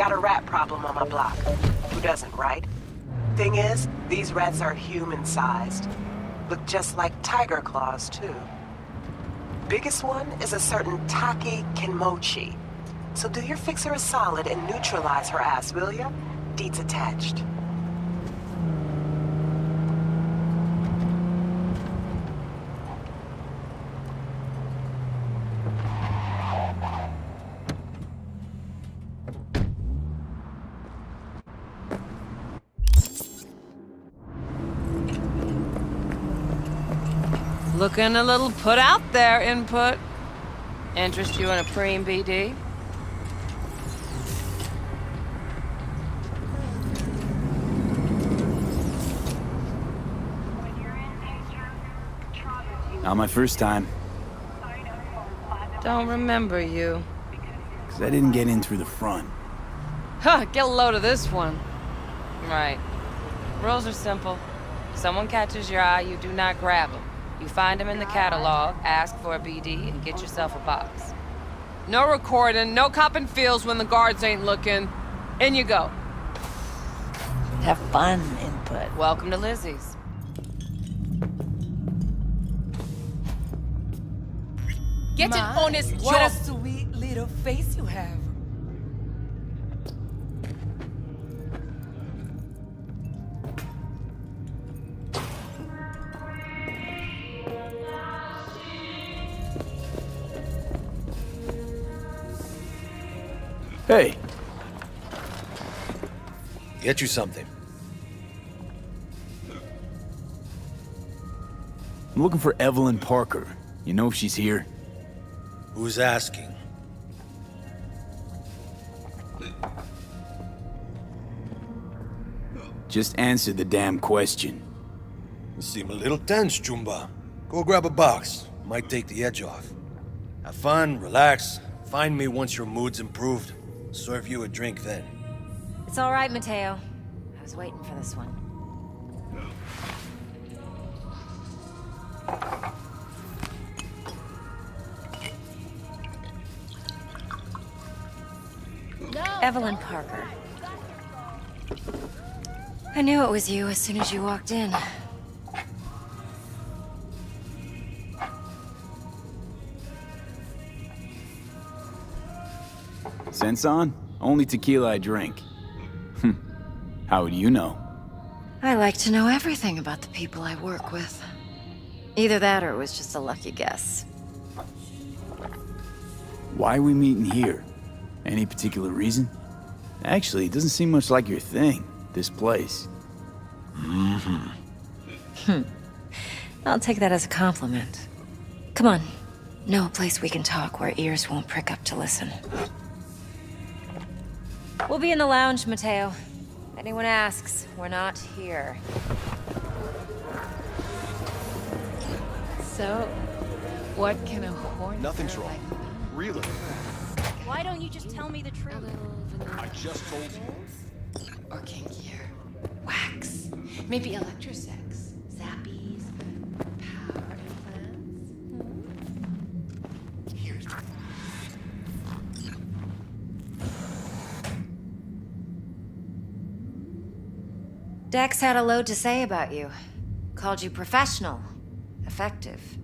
Got a rat problem on my block. Who doesn't, right? Thing is, these rats are human-sized. Look just like tiger claws, too. Biggest one is a certain Taki Kenmochi. So do your fixer a solid and neutralize her ass, will ya? Deets attached. Looking a little put out there, Input. Interest you in a preem BD? Not my first time. Don't remember you. 'Cause I didn't get in through the front. Huh, get a load of this one. Right. Rules are simple. Someone catches your eye, you do not grab them. You find them in the catalog, ask for a BD, and get yourself a box. No recording, no copping feels when the guards ain't looking. In you go. Have fun, Input. Welcome to Lizzie's. Get an honest job. What a sweet little face you have. Hey, Get you something. I'm looking for Evelyn Parker. You know if she's here? Who's asking? Just answer the damn question. You seem a little tense, Jumba. Go grab a box. Might take the edge off. Have fun, relax. Find me once your mood's improved. Serve you a drink then. It's all right, Mateo. I was waiting for this one. Evelyn Parker. I knew it was you as soon as you walked in. Sense on? Only tequila I drink. How would you know? I like to know everything about the people I work with. Either that or it was just a lucky guess. Why are we meeting here? Any particular reason? Actually, it doesn't seem much like your thing, this place. I'll take that as a compliment. Come on. Know a place we can talk where ears won't prick up to listen. We'll be in the lounge, Mateo. If anyone asks, we're not here. So, what can a horn? Nothing's wrong. Really? Why don't you just tell me the truth? I just told you. Or kinkier. Wax. Maybe electrosex. Zappies. Power implants. Here's Dex had a load to say about you. Called you professional, effective,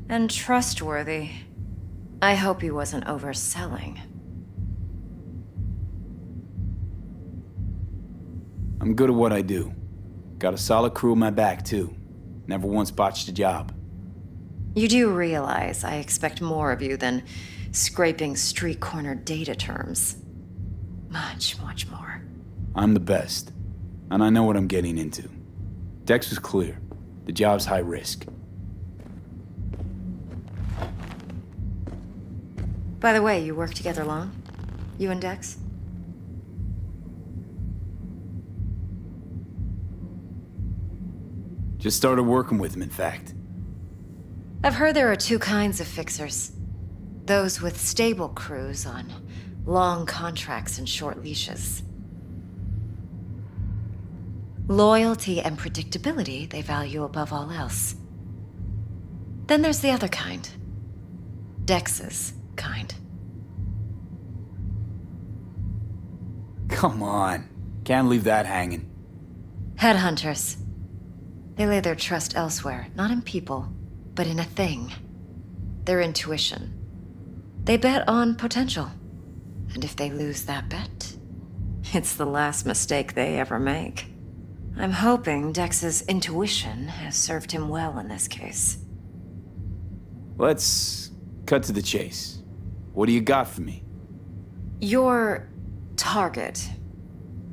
and trustworthy. I hope he wasn't overselling. I'm good at what I do. Got a solid crew on my back, too. Never once botched a job. You do realize I expect more of you than scraping street corner data terms. Much, much more. I'm the best. And I know what I'm getting into. Dex was clear. The job's high risk. By the way, you work together long? You and Dex? Just started working with him, in fact. I've heard there are two kinds of fixers. Those with stable crews on long contracts and short leashes. Loyalty and predictability they value above all else. Then there's the other kind. Dex's kind. Come on. Can't leave that hanging. Headhunters. They lay their trust elsewhere, not in people, but in a thing. Their intuition. They bet on potential. And if they lose that bet, it's the last mistake they ever make. I'm hoping Dex's intuition has served him well in this case. Let's cut to the chase. What do you got for me? Your target.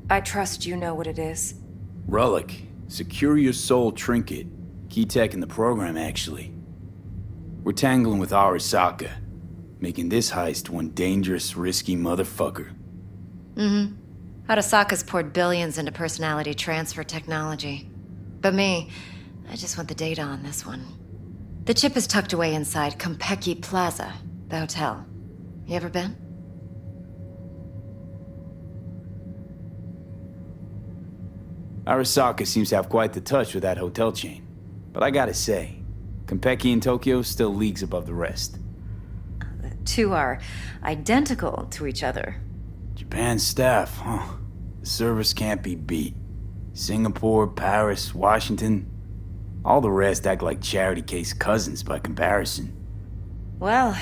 I trust you know what it is. Relic. Secure your soul trinket. Key tech in the program, actually. We're tangling with Arasaka, making this heist one dangerous, risky motherfucker. Arasaka's poured billions into personality transfer technology. But me, I just want the data on this one. The chip is tucked away inside Konpeki Plaza, the hotel. You ever been? Arasaka seems to have quite the touch with that hotel chain. But I gotta say, Konpeki in Tokyo still leagues above the rest. The two are identical to each other. Japan's staff, huh? The service can't be beat. Singapore, Paris, Washington. All the rest act like charity case cousins by comparison. Well,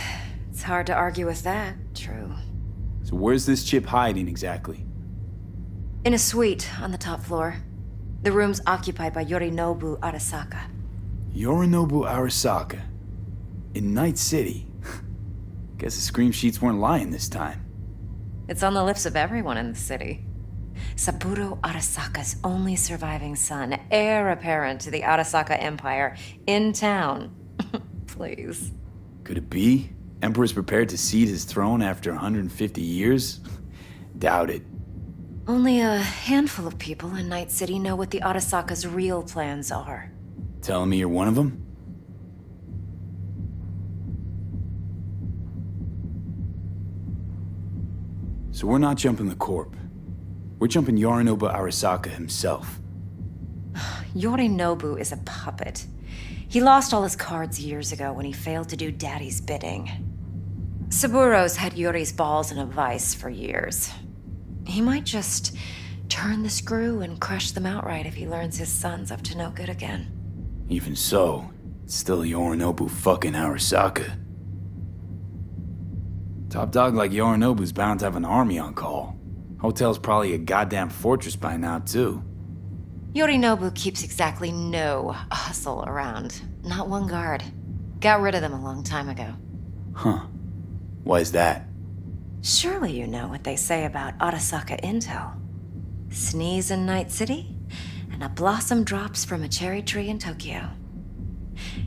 it's hard to argue with that, true. So where's this chip hiding exactly? In a suite on the top floor. The room's occupied by Yorinobu Arasaka. Yorinobu Arasaka. In Night City. Guess the scream sheets weren't lying this time. It's on the lips of everyone in the city. Saburo Arasaka's only surviving son, heir apparent to the Arasaka Empire, in town. Please. Could it be? Emperor's prepared to cede his throne after 150 years? Doubt it. Only a handful of people in Night City know what the Arasaka's real plans are. Telling me you're one of them? So we're not jumping the Corp. We're jumping Yorinobu Arasaka himself. Yorinobu is a puppet. He lost all his cards years ago when he failed to do Daddy's bidding. Saburo's had Yuri's balls in a vice for years. He might just turn the screw and crush them outright if he learns his son's up to no good again. Even so, it's still Yorinobu fucking Arasaka. Top dog like Yorinobu's bound to have an army on call. Hotel's probably a goddamn fortress by now, too. Yorinobu keeps exactly no hustle around. Not one guard. Got rid of them a long time ago. Huh. Why is that? Surely you know what they say about Arasaka intel. Sneeze in Night City, and a blossom drops from a cherry tree in Tokyo.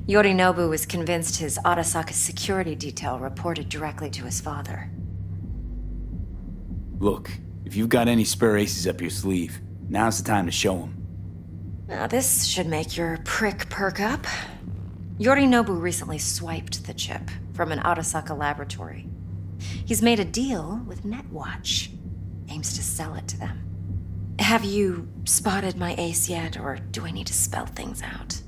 Yorinobu was convinced his Arasaka security detail reported directly to his father. Look, if you've got any spare aces up your sleeve, now's the time to show them. Now this should make your prick perk up. Yorinobu recently swiped the chip from an Arasaka laboratory. He's made a deal with Netwatch. Aims to sell it to them. Have you spotted my ace yet, or do I need to spell things out?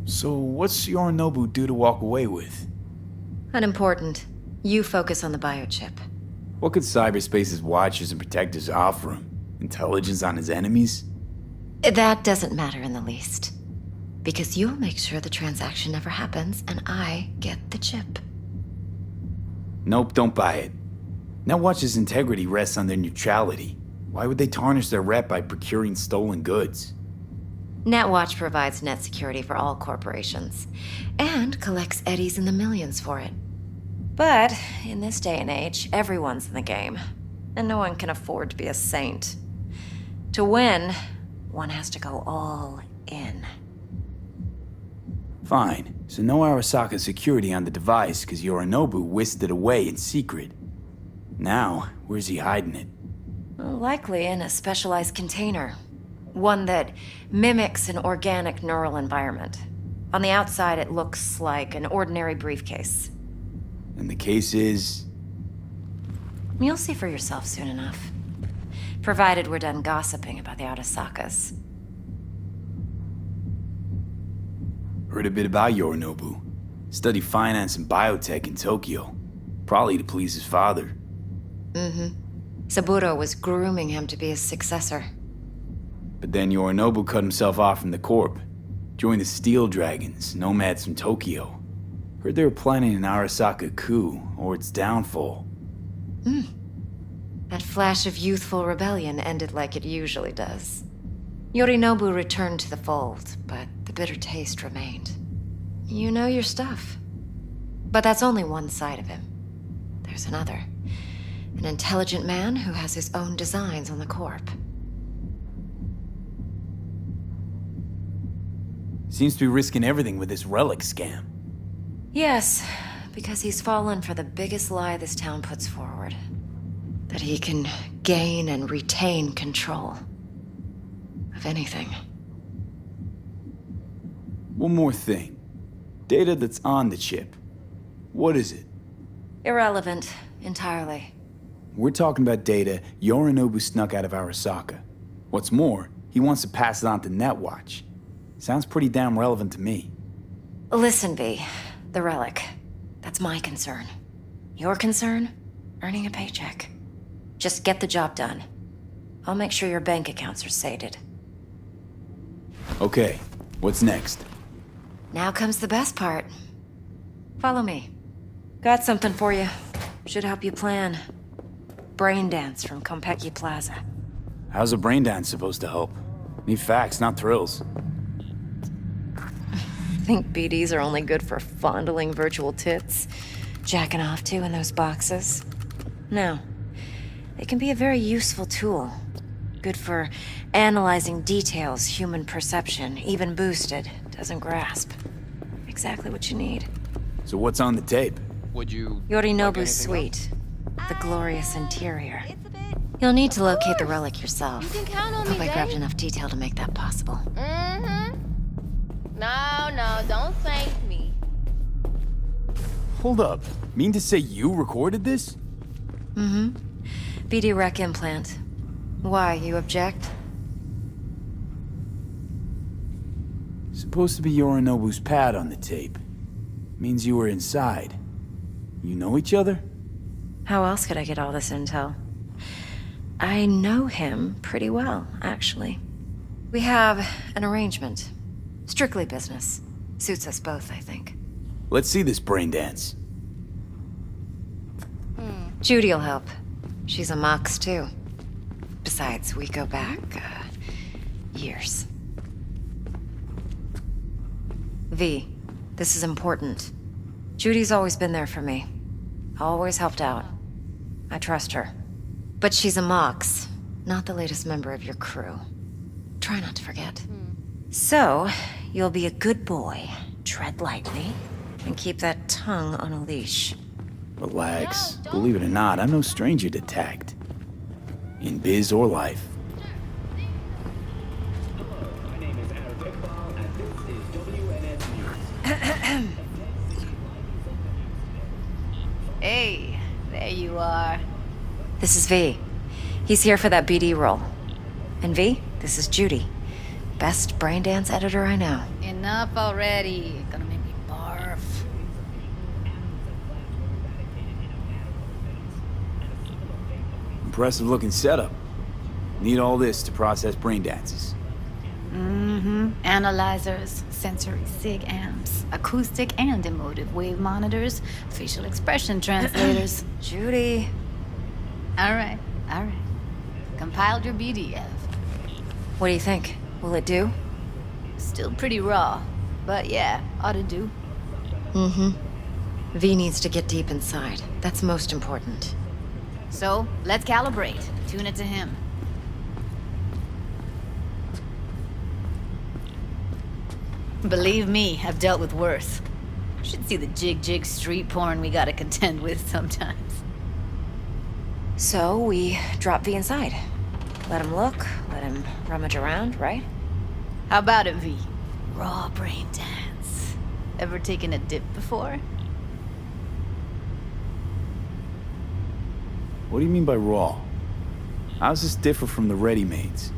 So what's Yorinobu due to walk away with? Unimportant. You focus on the biochip. What could cyberspace's watchers and protectors offer him? Intelligence on his enemies? That doesn't matter in the least. Because you'll make sure the transaction never happens, and I get the chip. Nope, don't buy it. Netwatch's integrity rests on their neutrality. Why would they tarnish their rep by procuring stolen goods? Netwatch provides net security for all corporations, and collects eddies in the millions for it. But in this day and age, everyone's in the game, and no one can afford to be a saint. To win, one has to go all in. Fine, so no Arasaka security on the device because Yorinobu whisked it away in secret. Now, where's he hiding it? Likely in a specialized container. One that mimics an organic neural environment. On the outside, it looks like an ordinary briefcase. And the case is... You'll see for yourself soon enough. Provided we're done gossiping about the Arasakas. Heard a bit about Yorinobu. Studied finance and biotech in Tokyo. Probably to please his father. Saburo was grooming him to be his successor. But then Yorinobu cut himself off from the Corp. Joined the Steel Dragons, nomads from Tokyo. Heard they were planning an Arasaka coup, or its downfall. That flash of youthful rebellion ended like it usually does. Yorinobu returned to the fold, but the bitter taste remained. You know your stuff. But that's only one side of him. There's another. An intelligent man who has his own designs on the Corp. Seems to be risking everything with this relic scam. Yes, because he's fallen for the biggest lie this town puts forward. That he can gain and retain control of anything. One more thing. Data that's on the chip. What is it? Irrelevant, entirely. We're talking about data Yorinobu snuck out of Arasaka. What's more, he wants to pass it on to Netwatch. Sounds pretty damn relevant to me. Listen, V. The relic. That's my concern. Your concern? Earning a paycheck. Just get the job done. I'll make sure your bank accounts are sated. Okay, what's next? Now comes the best part. Follow me. Got something for you. Should help you plan. Braindance from Konpeki Plaza. How's a braindance supposed to help? Need facts, not thrills. Think BDs are only good for fondling virtual tits? Jacking off to in those boxes? No. They can be a very useful tool. Good for analyzing details human perception, even boosted, doesn't grasp. Exactly what you need. So what's on the tape? Would you... Yorinobu's suite. The glorious interior. You'll need to locate the relic yourself. You can count on Hope me, I grabbed babe. enough detail to make that possible. No, don't thank me. Hold up. Mean to say you recorded this? BD rec implant. Why, you object? Supposed to be Yorinobu's pad on the tape. Means you were inside. You know each other? How else could I get all this intel? I know him pretty well, actually. We have an arrangement. Strictly business. Suits us both, I think. Let's see this braindance. Judy'll help. She's a Mox, too. Besides, we go back, years. V, this is important. Judy's always been there for me. Always helped out. I trust her. But she's a Mox, not the latest member of your crew. Try not to forget. So, you'll be a good boy, tread lightly, and keep that tongue on a leash. Relax. Believe it or not, I'm no stranger to tact. In biz or life. Hey, there you are. This is V. He's here for that BD role. And V, this is Judy. Best braindance editor I know. Enough already. Gonna make me barf. Impressive looking setup. Need all this to process braindances. Analyzers, sensory sig amps, acoustic and emotive wave monitors, facial expression translators. Judy. All right. Compiled your BDF. What do you think? Will it do? Still pretty raw, but yeah, ought to do. V needs to get deep inside. That's most important. So, let's calibrate. Tune it to him. Believe me, I've dealt with worse. Should see the jig street porn we gotta contend with sometimes. So we drop V inside. Let him look, let him rummage around, right? How about it, V? Raw brain dance. Ever taken a dip before? What do you mean by raw? How's this differ from the ready-mades?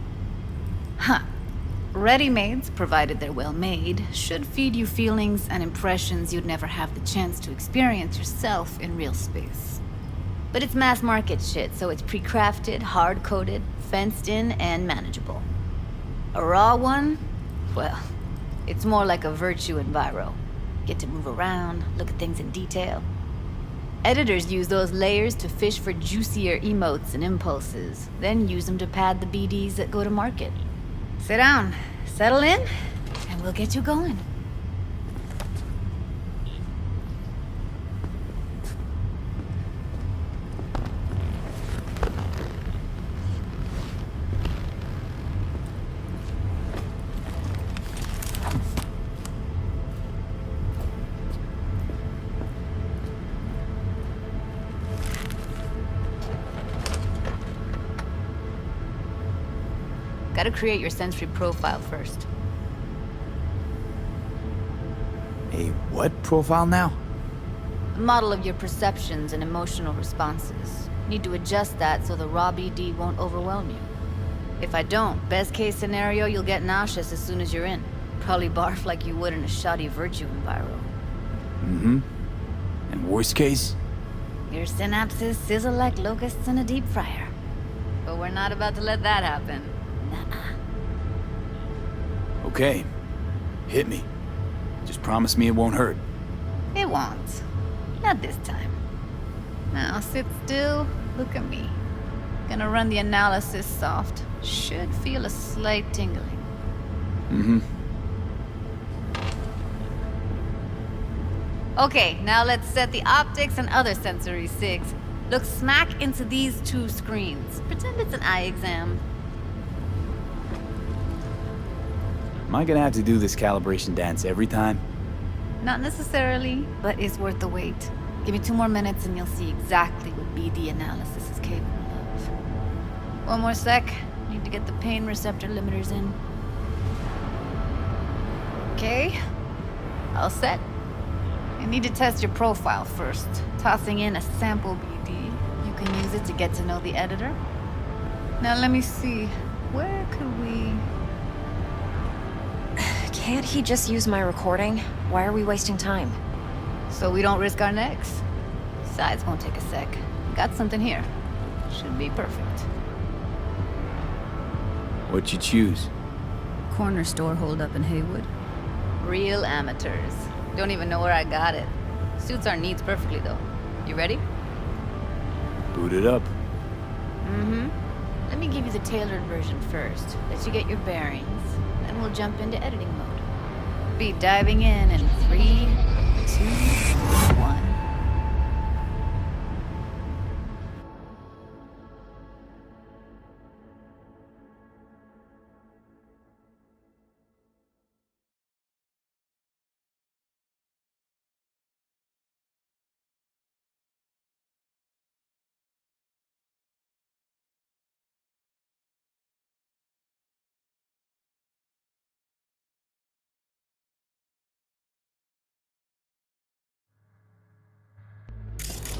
Ready-mades, provided they're well made, should feed you feelings and impressions you'd never have the chance to experience yourself in real space. But it's mass market shit, so it's pre-crafted, hard-coded, fenced in, and manageable. A raw one? Well, it's more like a virtue enviro. Get to move around, look at things in detail. Editors use those layers to fish for juicier emotes and impulses, then use them to pad the BDs that go to market. Sit down, settle in, and we'll get you going. Gotta create your sensory profile first. A what profile now? A model of your perceptions and emotional responses. Need to adjust that so the raw BD won't overwhelm you. If I don't, best case scenario, you'll get nauseous as soon as you're in. Probably barf like you would in a shoddy virtue enviro. Mm-hmm. And worst case? Your synapses sizzle like locusts in a deep fryer. But we're not about to let that happen. Nuh-uh. Okay. Hit me. Just promise me it won't hurt. It won't. Not this time. Now sit still, look at me. Gonna run the analysis soft. Should feel a slight tingling. Mm-hmm. Okay, now let's set the optics and other sensory sigs. Look smack into these two screens. Pretend it's an eye exam. Am I gonna have to do this calibration dance every time? Not necessarily, but it's worth the wait. Give me 2 more minutes and you'll see exactly what BD analysis is capable of. 1 more sec. Need to get the pain receptor limiters in. Okay. All set. You need to test your profile first. Tossing in a sample BD. You can use it to get to know the editor. Now let me see. Where could we... Can't he just use my recording? Why are we wasting time? So we don't risk our necks. Besides, won't take a sec. Got something here. Should be perfect. What'd you choose? Corner store holdup in Haywood. Real amateurs. Don't even know where I got it. Suits our needs perfectly, though. You ready? Boot it up. Mm-hmm. Let me give you the tailored version first. Let you get your bearings. Then we'll jump into editing mode. Be diving in 3, 2, 1.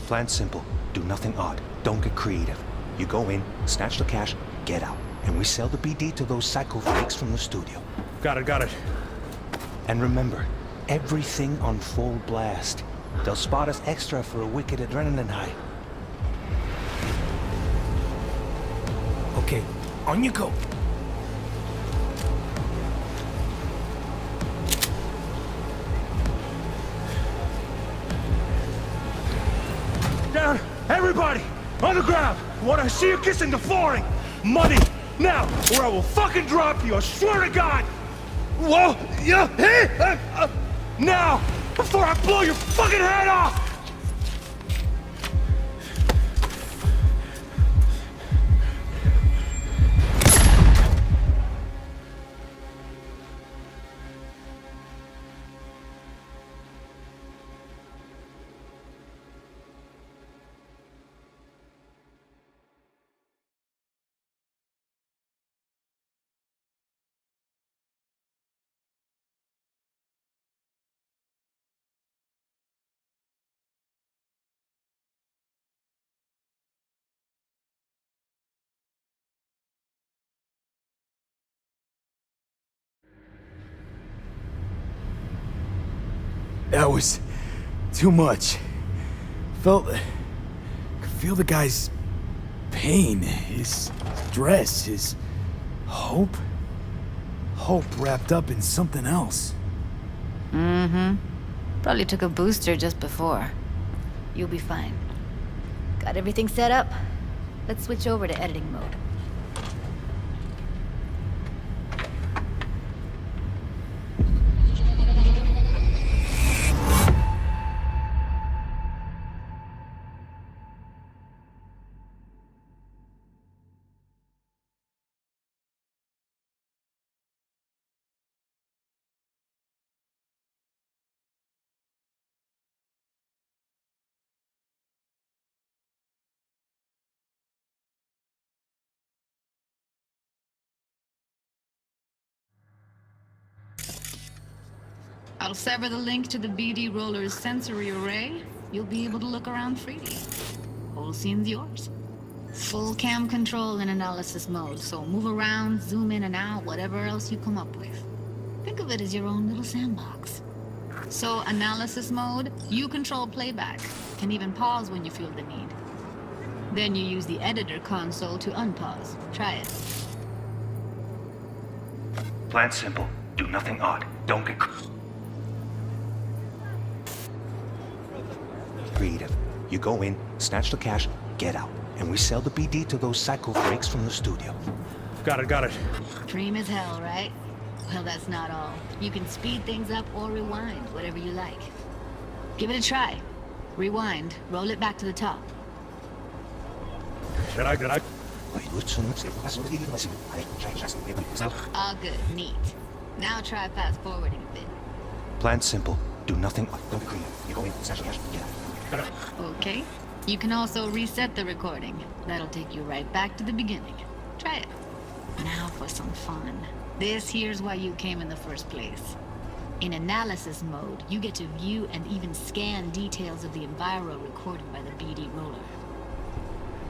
Plan's simple. Do nothing odd. Don't get creative. You go in, snatch the cash, get out. And we sell the BD to those psycho freaks from the studio. Got it. And remember, everything on full blast. They'll spot us extra for a wicked adrenaline high. Okay, on you go. Down! Everybody! On the ground! Want to see you kissing the flooring! Money! Now! Or I will fucking drop you! I swear to God! Whoa! Yeah! Hey! Now! Before I blow your fucking head off! That was too much. Felt feel the guy's pain, his stress, his hope. Hope wrapped up in something else. Mm-hmm. Probably took a booster just before. You'll be fine. Got everything set up? Let's switch over to editing mode. I'll sever the link to the BD Roller's sensory array. You'll be able to look around freely. Whole scene's yours. Full cam control in analysis mode, so move around, zoom in and out, whatever else you come up with. Think of it as your own little sandbox. So, analysis mode, you control playback. Can even pause when you feel the need. Then you use the editor console to unpause. Try it. Plan simple. Do nothing odd. Don't get creative. You go in, snatch the cash, get out. And we sell the BD to those psycho freaks from the studio. Got it. Dream as hell, right? Well, that's not all. You can speed things up or rewind, whatever you like. Give it a try. Rewind, roll it back to the top. Did I? All good, neat. Now try fast forwarding a bit. Plan simple. Do nothing odd. Don't get creative. You go in, snatch the cash, get out. Okay. You can also reset the recording. That'll take you right back to the beginning. Try it. Now for some fun. This here's why you came in the first place. In analysis mode, you get to view and even scan details of the enviro recorded by the BD roller.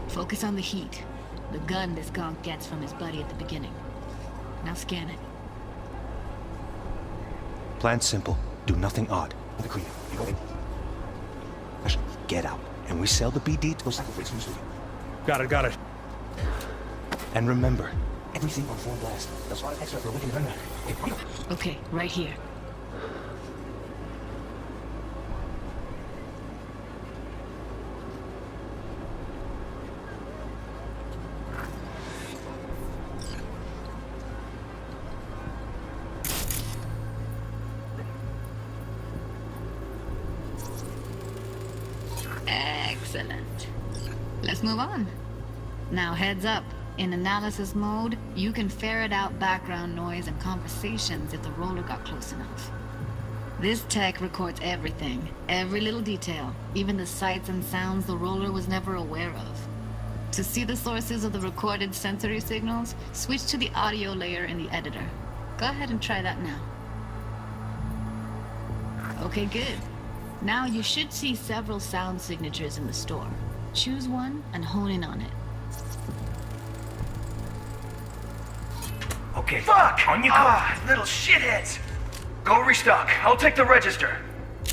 Focus on the heat, the gun this gonk gets from his buddy at the beginning. Now scan it. Plan simple. Do nothing odd. Don't get creative. You go in, get out. And we sell the BD to those psycho freaks from the studio. Got it. And remember, everything on full blast. That's why extra for a weekend event. Okay, right here. Excellent. Let's move on. Now heads up. In analysis mode, you can ferret out background noise and conversations if the roller got close enough. This tech records everything, every little detail, even the sights and sounds the roller was never aware of. To see the sources of the recorded sensory signals, switch to the audio layer in the editor. Go ahead and try that now. Okay, good. Now you should see several sound signatures in the store. Choose one and hone in on it. Okay. Fuck! On you go. Little shitheads! Go restock. I'll take the register.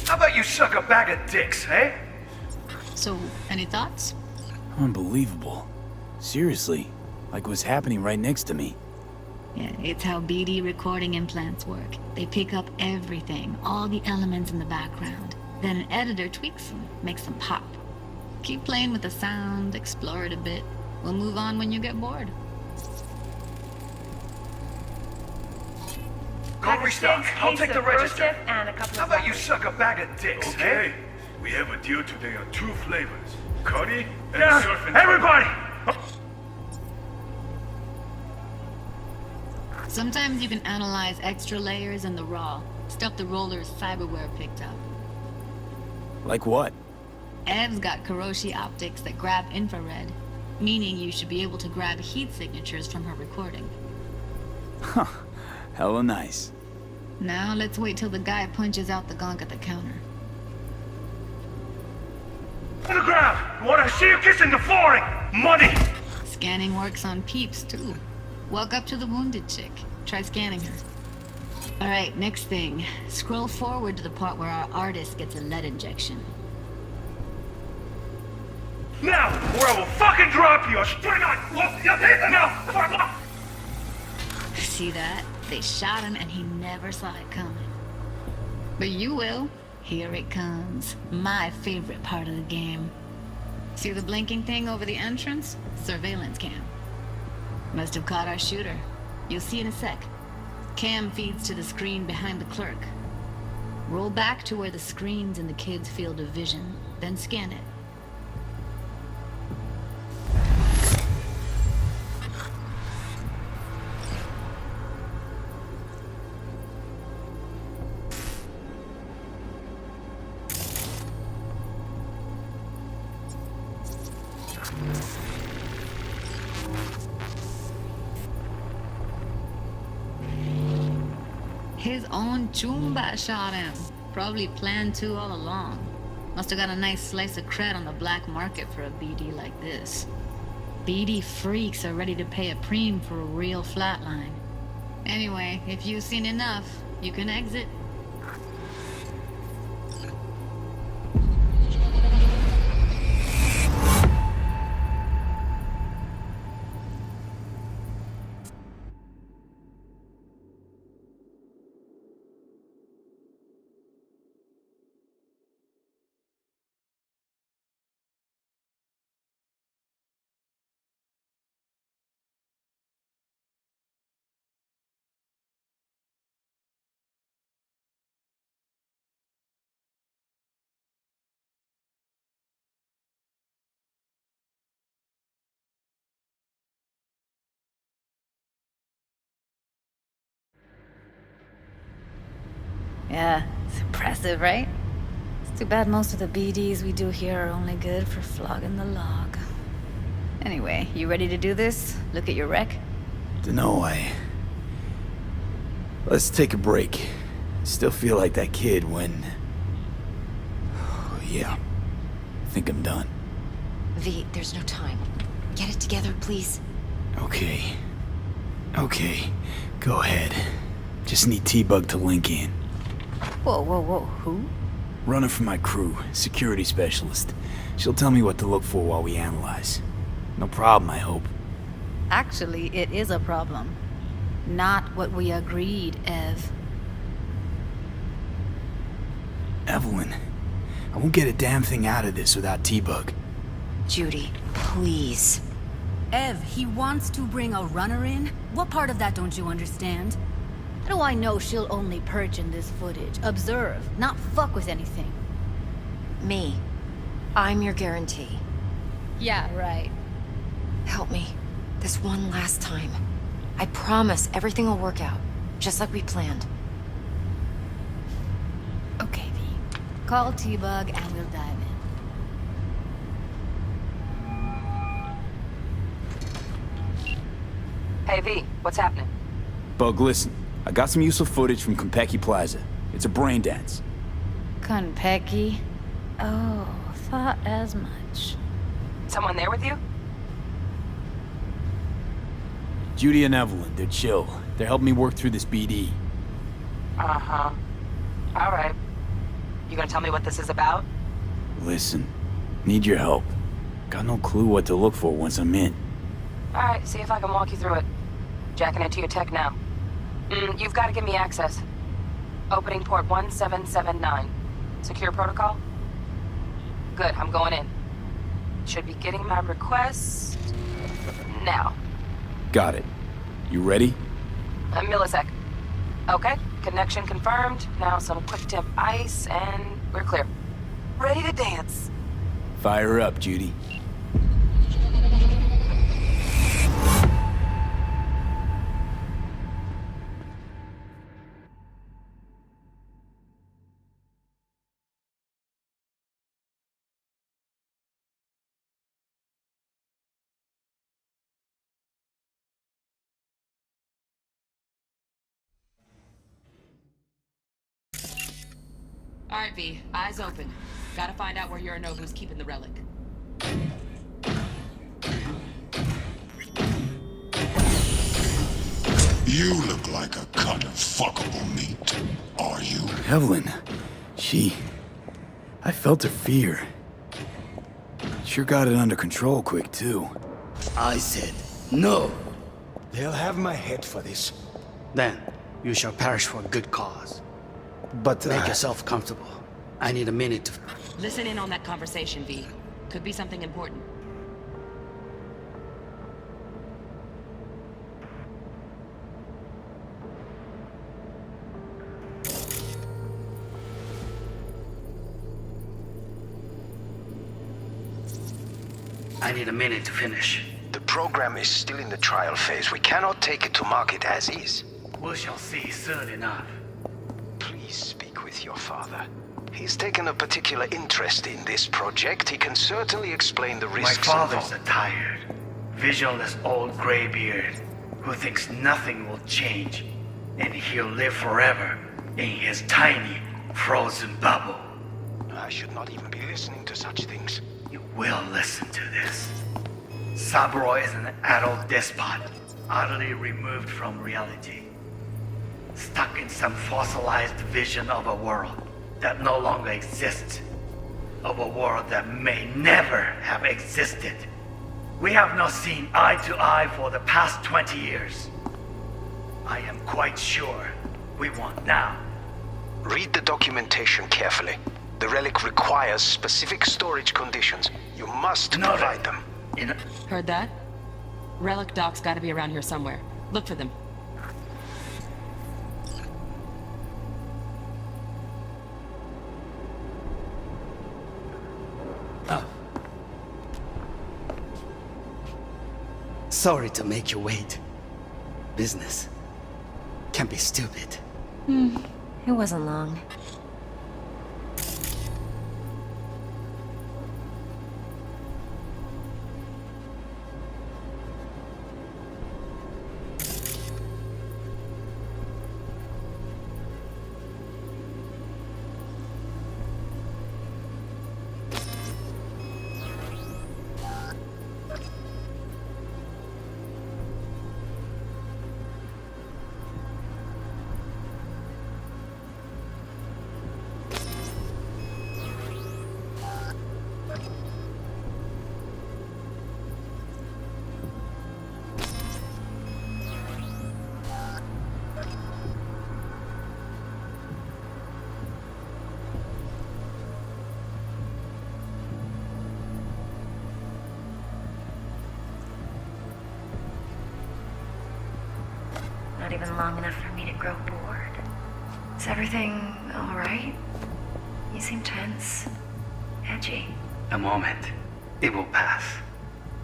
How about you suck a bag of dicks, eh? So, any thoughts? Unbelievable. Seriously, like what's happening right next to me. Yeah, it's how BD recording implants work. They pick up everything, all the elements in the background. Then an editor tweaks them, makes them pop. Keep playing with the sound, explore it a bit. We'll move on when you get bored. Go restock. I'll take the register. And how about you suck a bag of dicks, Okay. eh? We have a deal today on 2 flavors. Cuddy and Yeah, surfing. everybody! Sometimes you can analyze extra layers in the raw, stuff the roller's cyberware picked up. Like what? Ev's got Kiroshi optics that grab infrared, meaning you should be able to grab heat signatures from her recording. Huh. Hella nice. Now let's wait till the guy punches out the gonk at the counter. On the ground! Wanna see you kissing the flooring! Money! Scanning works on peeps, too. Walk up to the wounded chick. Try scanning her. Alright, next thing. Scroll forward to the part where our artist gets a lead injection. Now, or I will fucking drop you! Straight on! Now! See that? They shot him and he never saw it coming. But you will. Here it comes. My favorite part of the game. See the blinking thing over the entrance? Surveillance cam. Must have caught our shooter. You'll see in a sec. Cam feeds to the screen behind the clerk. Roll back to where the screen's in the kid's field of vision, then scan it. His own Chumba shot him. Probably planned to all along. Must have got a nice slice of cred on the black market for a BD like this. BD freaks are ready to pay a preem for a real flatline. Anyway, if you've seen enough, you can exit. Yeah, it's impressive, right? It's too bad most of the BDs we do here are only good for flogging the log. Anyway, you ready to do this? Look at your wreck? Dunno, Let's take a break. Still feel like that kid when... Oh, yeah. I think I'm done. V, there's no time. Get it together, please. Okay. Go ahead. Just need T-Bug to link in. Whoa, who? Runner for my crew, security specialist. She'll tell me what to look for while we analyze. No problem, I hope. Actually, it is a problem. Not what we agreed, Ev. Evelyn, I won't get a damn thing out of this without T-Bug. Judy, please. Ev, he wants to bring a runner in? What part of that don't you understand? How do I know she'll only perch in this footage? Observe, not fuck with anything. Me. I'm your guarantee. Yeah, right. Help me. This one last time. I promise everything will work out. Just like we planned. Okay, V. Call T-Bug and we'll dive in. Hey, V, what's happening? Bug, listen. I got some useful footage from Konpeki Plaza. It's a Braindance. Konpeki? Oh, thought as much. Someone there with you? Judy and Evelyn, they're chill. They're helping me work through this BD. Uh-huh. All right. You gonna tell me what this is about? Listen, need your help. Got no clue what to look for once I'm in. All right, see if I can walk you through it. Jacking into your tech now. You've got to give me access. Opening port 1779. Secure protocol? Good, I'm going in. Should be getting my request... now. Got it. You ready? A millisec. Okay, connection confirmed. Now some quick temp ice, and we're clear. Ready to dance. Fire up, Judy. All right, V. Eyes open. Gotta find out where Yorinobu's keeping the relic. You look like a cut of fuckable meat. Are you? Evelyn, I felt her fear. Sure got it under control quick, too. I said no. They'll have my head for this. Then you shall perish for a good cause. But, Make yourself comfortable. I need a minute to... Listen in on that conversation, V. Could be something important. I need a minute to finish. The program is still in the trial phase. We cannot take it to market as is. We shall see soon enough. Please speak with your father. He's taken a particular interest in this project. He can certainly explain the risks My father's involved. a tired, visionless old graybeard who thinks nothing will change, and he'll live forever in his tiny, frozen bubble. I should not even be listening to such things. You will listen to this. Saburo is an adult despot, utterly removed from reality. Stuck in some fossilized vision of a world that no longer exists. Of a world that may never have existed. We have not seen eye to eye for the past 20 years. I am quite sure we want now. Read the documentation carefully. The relic requires specific storage conditions. You must provide them. Heard that? Relic docs gotta be around here somewhere. Look for them. Sorry to make you wait. Business can be stupid. It wasn't long. Not even long enough for me to grow bored. Is everything all right? You seem tense, edgy. A moment. It will pass.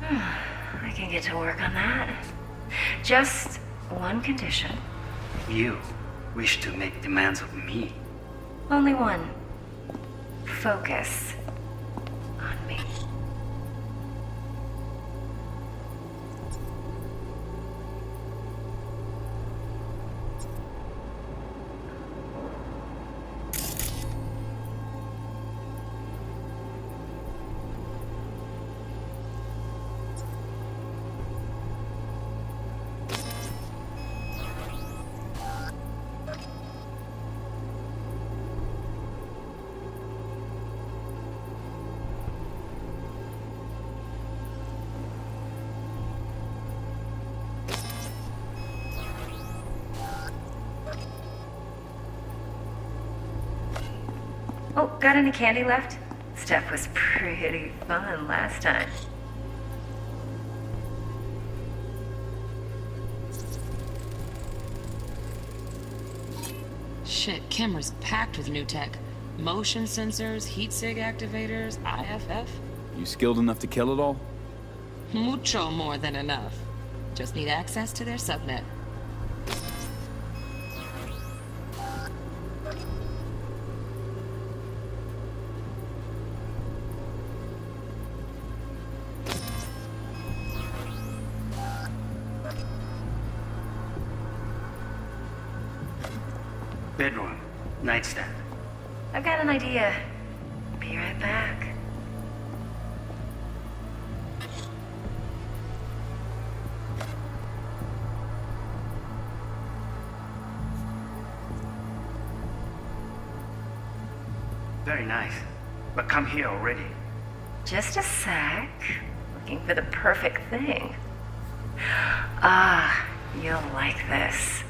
I can get to work on that. Just one condition. You wish to make demands of me. Only one. Focus on me. Oh, got any candy left? Stuff was pretty fun last time. Shit, camera's packed with new tech. Motion sensors, heat sig activators, IFF. You skilled enough to kill it all? Mucho more than enough. Just need access to their subnet. Bedroom. Nightstand. I've got an idea. Be right back. Very nice. But come here already. Just a sec. Looking for the perfect thing. Ah, you'll like this.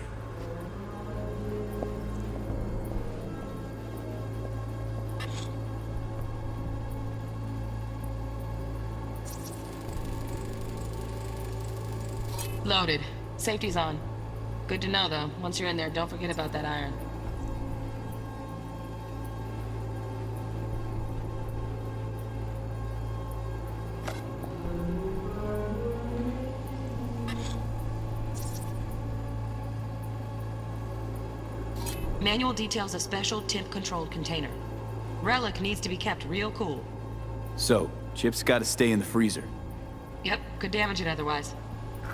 Loaded. Safety's on. Good to know, though. Once you're in there, don't forget about that iron. Manual details a special temp-controlled container. Relic needs to be kept real cool. So, Chip's gotta stay in the freezer. Yep, could damage it otherwise.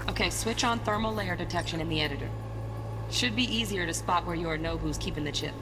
Okay, switch on thermal layer detection in the editor. Should be easier to spot where Yorinobu's keeping the chip.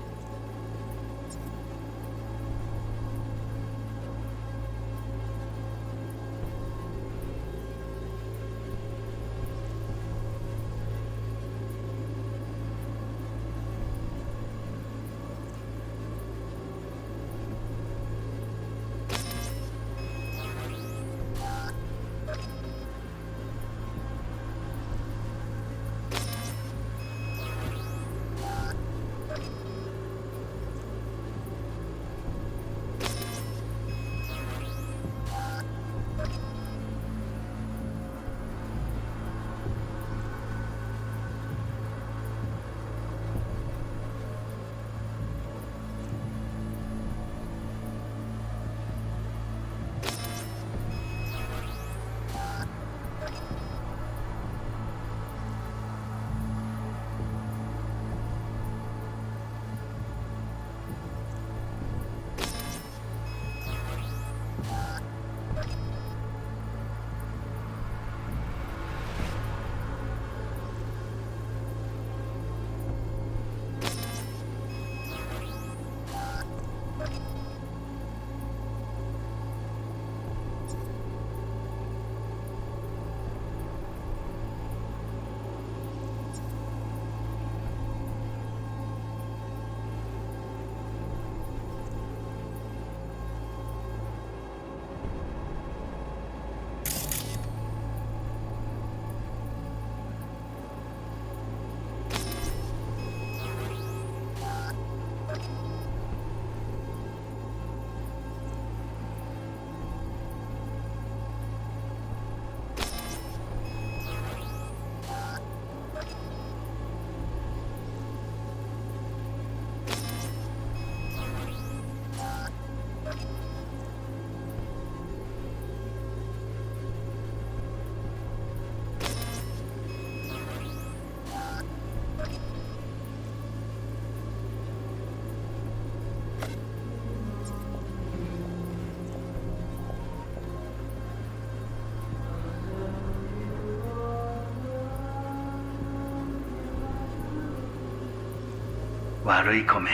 Waruikome.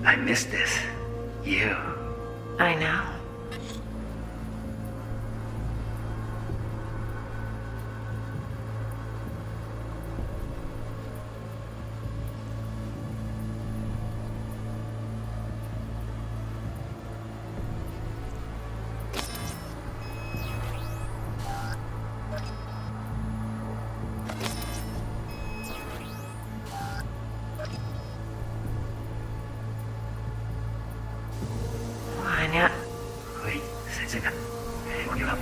I miss this. You. I know. Banyak. はい、先生が。ご了承。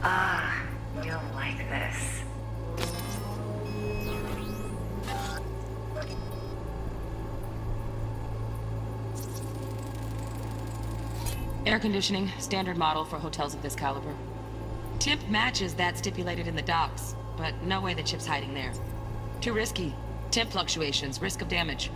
Ah, you'll like this. Air conditioning, standard model for hotels of this caliber. Tip matches that stipulated in the docs, but no way the chip's hiding there. Too risky. Temp fluctuations, risk of damage.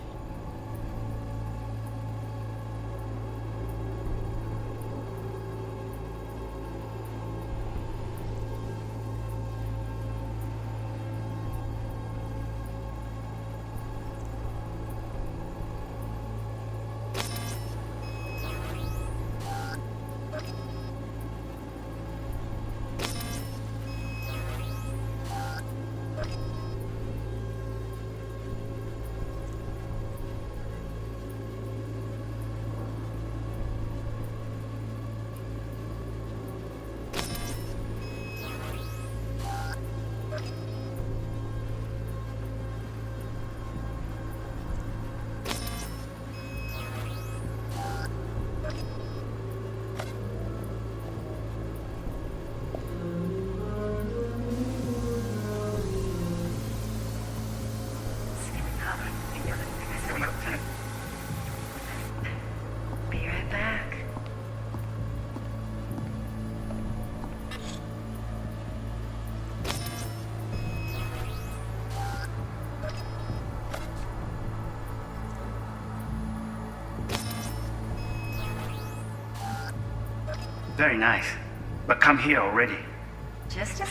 Very nice. But come here already. Just